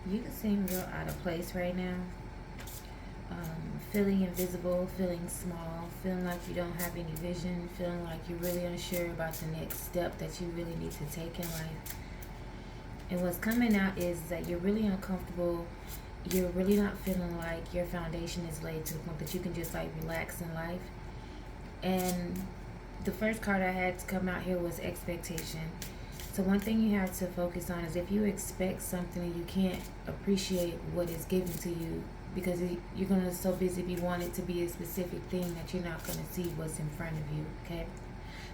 You seem real out of place right now. Feeling invisible, feeling small, feeling like you don't have any vision, feeling like you're really unsure about the next step that you really need to take in life. And what's coming out is that you're really uncomfortable. You're really not feeling like your foundation is laid to the point that you can just like relax in life. And the first card I had to come out here was expectation. So one thing you have to focus on is if you expect something and you can't appreciate what is given to you because you're going to so busy be wanting it to be a specific thing that you're not going to see what's in front of you, okay?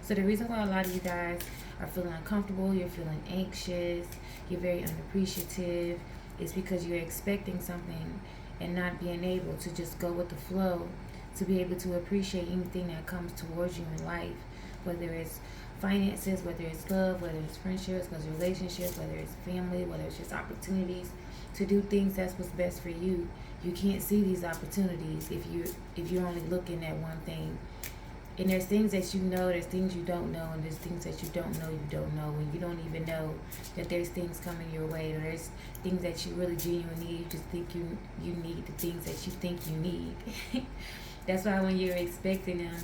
So the reason why a lot of you guys are feeling uncomfortable, you're feeling anxious, you're very unappreciative, is because you're expecting something and not being able to just go with the flow, to be able to appreciate anything that comes towards you in life, whether it's finances, whether it's love, whether it's friendships, whether it's relationships, whether it's family, whether it's just opportunities to do things that's what's best for you. You can't see these opportunities if you're only looking at one thing. And there's things that you know, there's things you don't know, and there's things that you don't know, and you don't even know that there's things coming your way, or there's things that you really genuinely need. You just think you need the things that you think you need. That's why when you're expecting them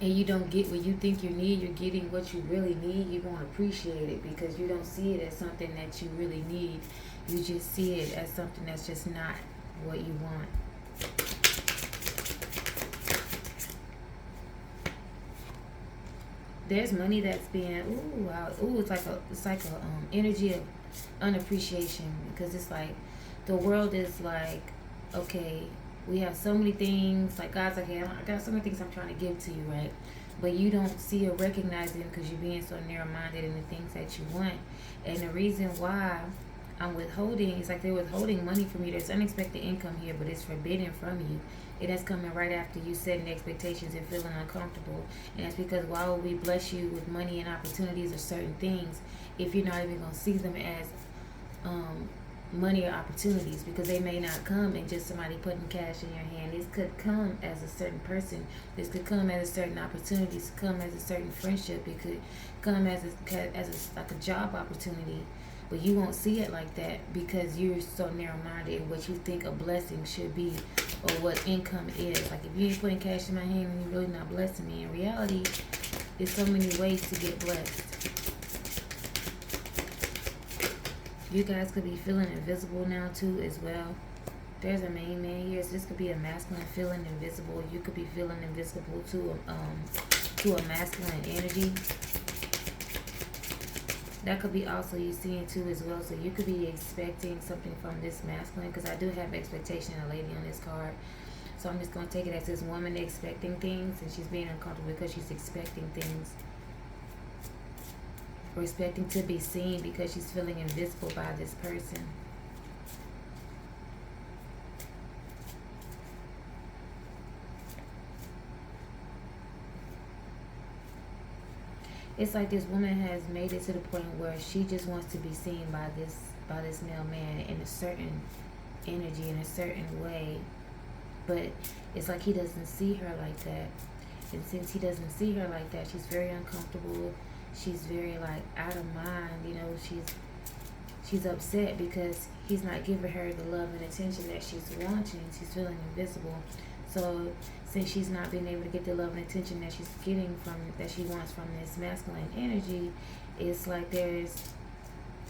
and you don't get what you think you need, you're getting what you really need, you won't appreciate it because you don't see it as something that you really need. You just see it as something that's just not what you want. There's money that's being it's like a energy of unappreciation because it's like the world is like, okay, we have so many things, like God's like, hey, I got so many things I'm trying to give to you, right? But you don't see or recognize them because you're being so narrow-minded in the things that you want. And the reason why I'm withholding, it's like they're withholding money from you. There's unexpected income here, but it's forbidden from you. It is coming right after you setting expectations and feeling uncomfortable. And that's because why would we bless you with money and opportunities or certain things if you're not even going to see them as money or opportunities? Because they may not come and just somebody putting cash in your hand. This could come as a certain person. This could come as a certain opportunity. This could come as a certain friendship. It could come as like a job opportunity. But you won't see it like that because you're so narrow-minded in what you think a blessing should be or what income is. Like if you ain't putting cash in my hand and you're really not blessing me. In reality, there's so many ways to get blessed. You guys could be feeling invisible now too as well. There's a main man here. So this could be a masculine feeling invisible. You could be feeling invisible to a masculine energy. That could be also you seeing too as well. So you could be expecting something from this masculine, because I do have expectation in a lady on this card. So I'm just going to take it as this woman expecting things, and she's being uncomfortable because she's expecting things. Or expecting to be seen because she's feeling invisible by this person. It's like this woman has made it to the point where she just wants to be seen by this male man in a certain energy, in a certain way. But it's like he doesn't see her like that. And since he doesn't see her like that, she's very uncomfortable. She's very like out of mind, you know, she's upset because he's not giving her the love and attention that she's wanting. She's feeling invisible. So since she's not being able to get the love and attention that she's getting that she wants from this masculine energy, it's like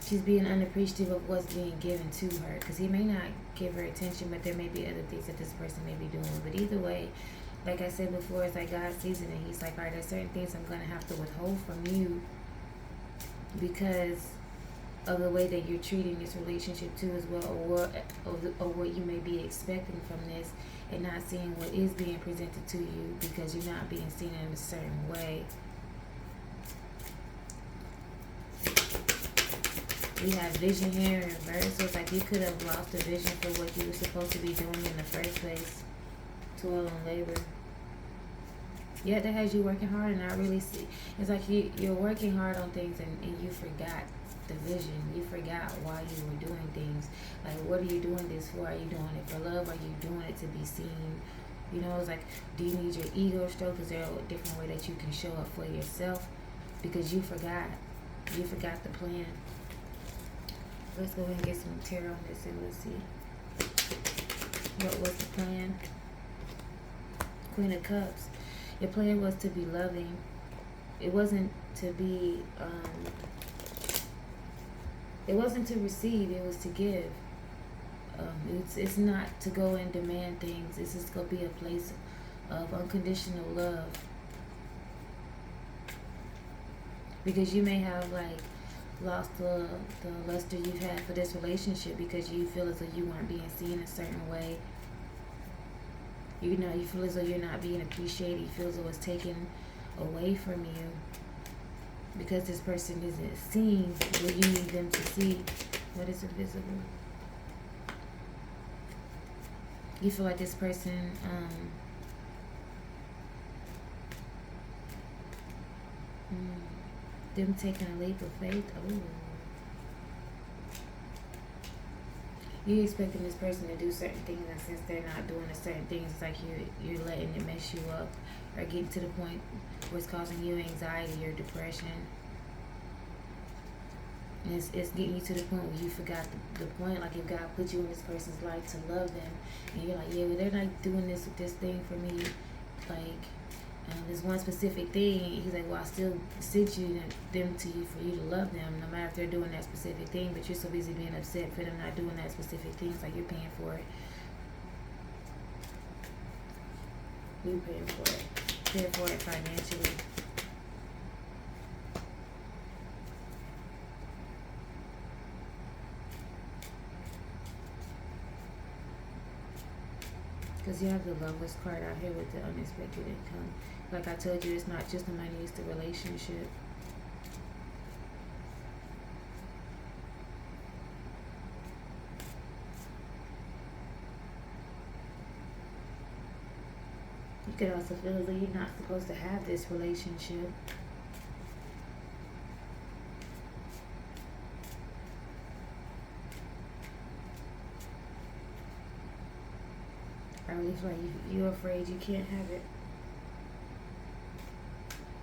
she's being unappreciative of what's being given to her, because he may not give her attention, but there may be other things that this person may be doing. But either way, like I said before, it's like God sees it and he's like, all right, there's certain things I'm going to have to withhold from you because of the way that you're treating this relationship too as well, or what you may be expecting from this, and not seeing what is being presented to you because you're not being seen in a certain way. We have vision here in reverse, so it's like you could have lost the vision for what you were supposed to be doing in the first place. Toil and labor. Yeah, that has you working hard and not really see. It's like you're working hard on things and you forgot the vision. You forgot why you were doing things. Like, what are you doing this for? Are you doing it for love? Are you doing it to be seen? You know, it's like, do you need your ego stroked? Is there a different way that you can show up for yourself? Because you forgot. You forgot the plan. Let's go ahead and get some tarot on this and let's see. What was the plan? Queen of Cups. Your plan was to be loving. It wasn't to be, it wasn't to receive, it was to give. It's not to go and demand things. This is going to be a place of unconditional love. Because you may have like lost the luster you've had for this relationship because you feel as though you weren't being seen a certain way. You know, you feel as though you're not being appreciated. You feel as though it's taken away from you because this person isn't seeing what you need them to see. What is invisible? You feel like this person them taking a leap of faith. Oh, you're expecting this person to do certain things, and since they're not doing a certain things, it's like you're letting it mess you up or getting to the point where it's causing you anxiety or depression. And it's getting you to the point where you forgot the point. Like if God put you in this person's life to love them, and you're like, yeah, well, they're not doing this thing for me. Like, there's one specific thing. He's like, well, I still sent them to you for you to love them, no matter if they're doing that specific thing. But you're so busy being upset for them not doing that specific thing. It's like you're paying for it. You're paying for it. Paying for it financially. Because you have the Lovers card out here with the unexpected income. Like I told you, it's not just the money, it's the relationship. You could also feel as though you're not supposed to have this relationship. Or at least like you're afraid you can't have it.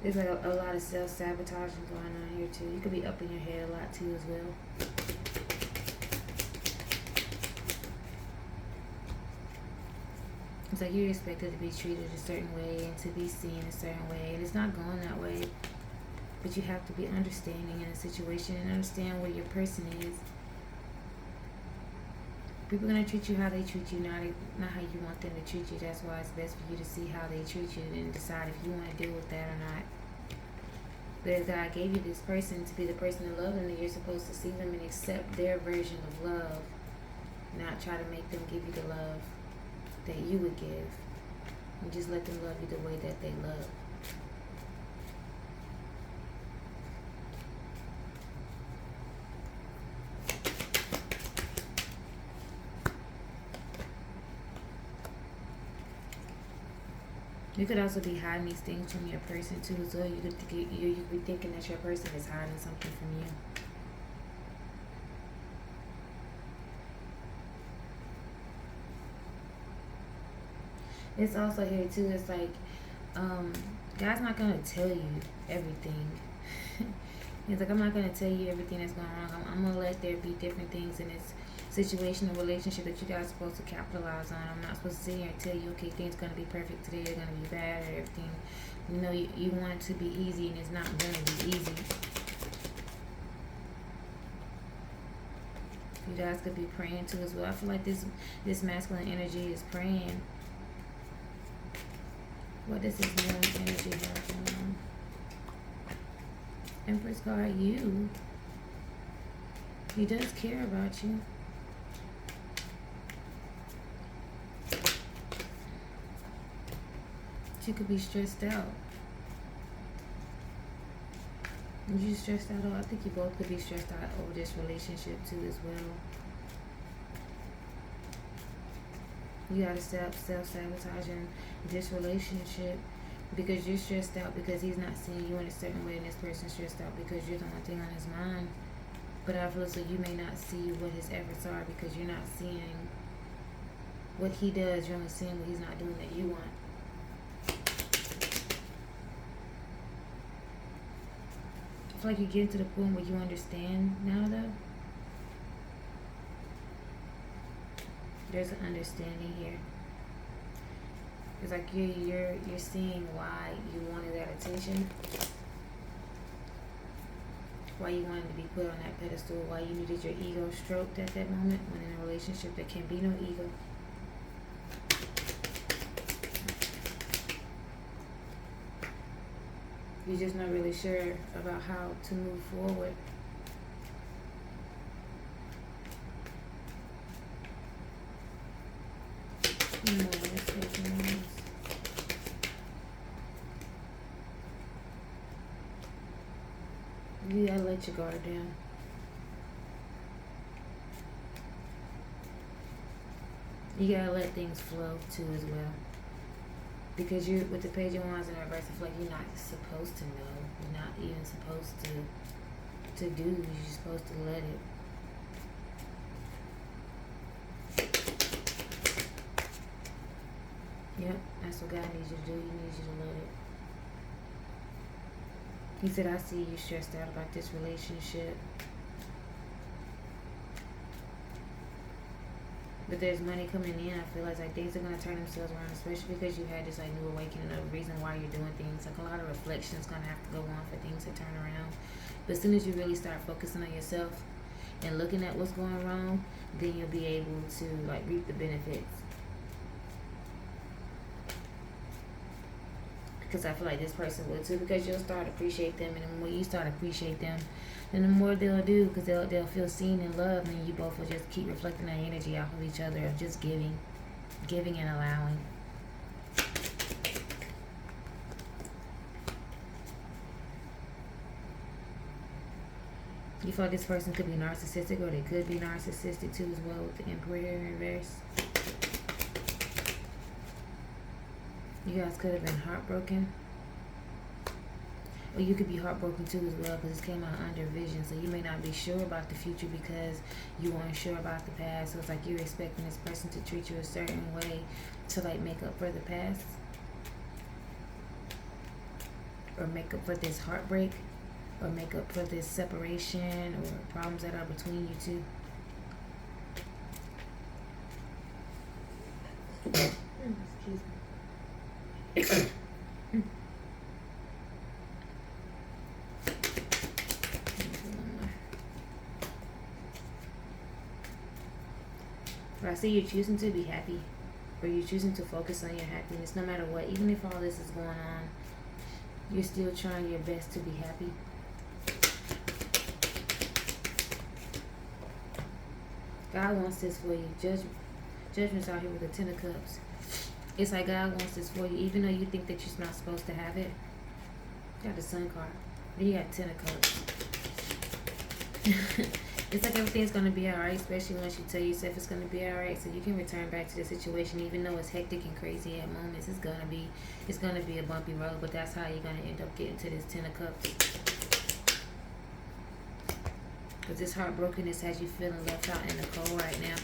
There's like a lot of self-sabotaging going on here too. You could be up in your head a lot too as well. It's like you're expected to be treated a certain way and to be seen a certain way, and it's not going that way. But you have to be understanding in a situation and understand where your person is. People are going to treat you how they treat you, not how you want them to treat you. That's why it's best for you to see how they treat you and decide if you want to deal with that or not. But if God gave you this person to be the person to love them, then you're supposed to see them and accept their version of love, not try to make them give you the love that you would give. And just let them love you the way that they love. You could also be hiding these things from your person too as well. You could be thinking that your person is hiding something from you. It's also here too, it's like, God's not going to tell you everything. He's like, I'm not going to tell you everything that's going wrong. I'm going to let there be different things in this situation or relationship that you guys are supposed to capitalize on. I'm not supposed to sit here and tell you, okay, things going to be perfect today, they're going to be bad, or everything. You know, you want it to be easy, and it's not going to be easy. You guys could be praying too as well. I feel like this masculine energy is praying. What does this male energy have going on? Empress card, you. He does care about you. You could be stressed out. You stressed out? I think you both could be stressed out over this relationship too as well. You gotta stop self-sabotaging this relationship because you're stressed out because he's not seeing you in a certain way, and this person's stressed out because you're the one thing on his mind. But I feel as though you may not see what his efforts are because you're not seeing what he does. You're only seeing what he's not doing that you want. I feel like you're getting to the point where you understand now though. There's an understanding here. It's like you're seeing why you wanted that attention, why you wanted to be put on that pedestal, why you needed your ego stroked at that moment, when in a relationship there can be no ego. You're just not really sure about how to move forward. You gotta let your guard down. You gotta let things flow too as well. Because you're with the Page of Wands in reverse, I feel like you're not supposed to know. You're not even supposed to do. You're supposed to let it. Yep, that's what God needs you to do. He needs you to let it. He said, I see you stressed out about this relationship. But there's money coming in. I feel like things are going to turn themselves around, especially because you had this like new awakening of the reason why you're doing things. Like a lot of reflection is going to have to go on for things to turn around. But as soon as you really start focusing on yourself and looking at what's going wrong, then you'll be able to like reap the benefits. Because I feel like this person will too, because you'll start to appreciate them, and the more you start to appreciate them, then the more they'll do, because they'll feel seen and loved, and you both will just keep reflecting that energy off of each other of just giving and allowing. You feel like this person could be narcissistic, or they could be narcissistic too as well, with the Emperor here in reverse. You guys could have been heartbroken. Or you could be heartbroken too as well, because this came out under vision. So you may not be sure about the future because you weren't sure about the past. So it's like you're expecting this person to treat you a certain way to like make up for the past. Or make up for this heartbreak. Or make up for this separation or problems that are between you two. Excuse me. But I see you're choosing to be happy, or you're choosing to focus on your happiness no matter what. Even if all this is going on, you're still trying your best to be happy. God wants this for you. Judgment's out here with the Ten of Cups. It's like God wants this for you, even though you think that you're not supposed to have it. You got the Sun card. Then you got Ten of Cups. It's like everything's going to be alright, especially once you tell yourself it's going to be alright. So you can return back to the situation, even though it's hectic and crazy at moments. It's going to be a bumpy road, but that's how you're going to end up getting to this Ten of Cups. Because this heartbrokenness has you feeling left out in the cold right now.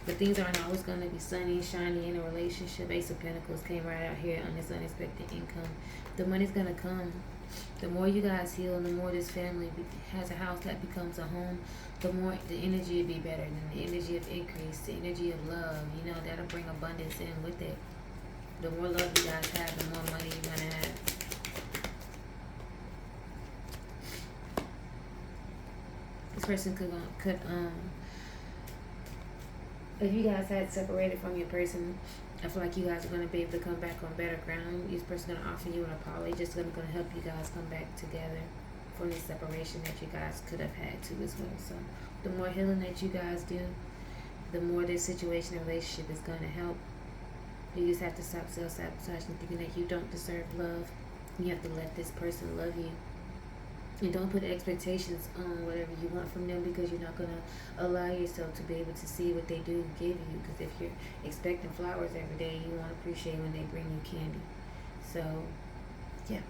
But things aren't always going to be sunny and shiny in a relationship. Ace of Pentacles came right out here on this unexpected income. The money's going to come. The more you guys heal and the more this family has a house that becomes a home, the more the energy will be better. And the energy of increase, the energy of love, you know, that'll bring abundance in with it. The more love you guys have, the more money you're going to have. This person could if you guys had separated from your person, I feel like you guys are going to be able to come back on better ground. This person's going to offer you an apology, just going to help you guys come back together from this separation that you guys could have had too as well. So the more healing that you guys do, the more this situation and relationship is going to help. You just have to stop self-sabotage and thinking that you don't deserve love. You have to let this person love you. And don't put expectations on whatever you want from them, because you're not going to allow yourself to be able to see what they do give you. Because if you're expecting flowers every day, you won't appreciate when they bring you candy. So, yeah.